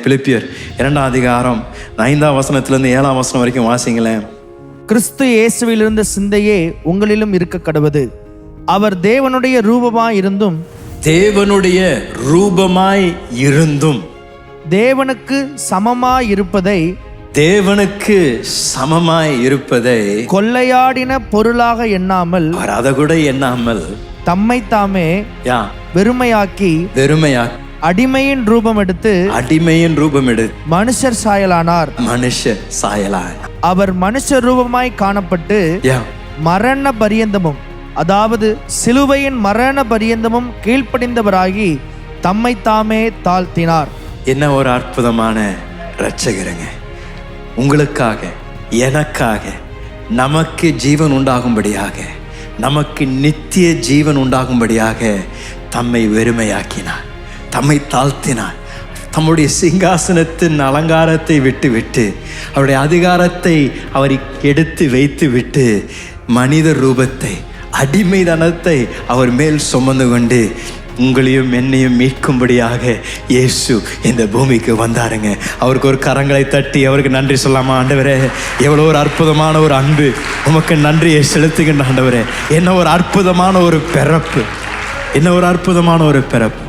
பிலிப்பியர் 2ஆம் அதிகாரம் 5ஆம் வசனத்திலிருந்து 7ஆம் வசனம் வரைக்கும் வாசிங்களேன். கிறிஸ்து இயேசுவில் இருந்த சிந்தையே உங்களிலும் இருக்க கடவது. அவர் தேவனுடைய ரூபமாய் இருந்தும் தேவனுக்கு சமமாய் இருப்பதை கொள்ளையாடின பொருளாக எண்ணாமல் அதை கூட எண்ணாமல் தம்மை தாமே வெறுமையாக்கி அடிமையின் ரூபம் எடுத்து மனுஷர் சாயலானார். அவர் மனுஷர் ரூபமாய் காணப்பட்டு மரண பரியந்தமும், அதாவது சிலுவையின் மரண பரியந்தமும் கீழ்ப்படிந்தவராகி தம்மை தாமே தாழ்த்தினார். என்ன ஒரு அற்புதமான இரட்சகருங்க! உங்களுக்காக, எனக்காக, நமக்கு ஜீவன் உண்டாகும்படியாக, நமக்கு நித்திய ஜீவன் உண்டாகும்படியாக தம்மை வெறுமையாக்கினார், தம்மை தாழ்த்தினார். தம்முடைய சிங்காசனத்தின் அலங்காரத்தை விட்டு அவருடைய அதிகாரத்தை அவர் எடுத்து வைத்து விட்டு மனித ரூபத்தை, அடிமைதனத்தை அவர் மேல் சுமந்து கொண்டு உங்களையும் என்னையும் மீட்கும்படியாக இயேசு இந்த பூமிக்கு வந்தாருங்க. அவருக்கு ஒரு கரங்களை தட்டி அவருக்கு நன்றி சொல்லாமா? ஆண்டவரே, எவ்வளோ ஒரு அற்புதமான ஒரு அன்பு, உமக்கு நன்றியை செலுத்துகின்ற ஆண்டவரே. என்ன ஒரு அற்புதமான ஒரு பிறப்பு, என்ன ஒரு அற்புதமான ஒரு பிறப்பு.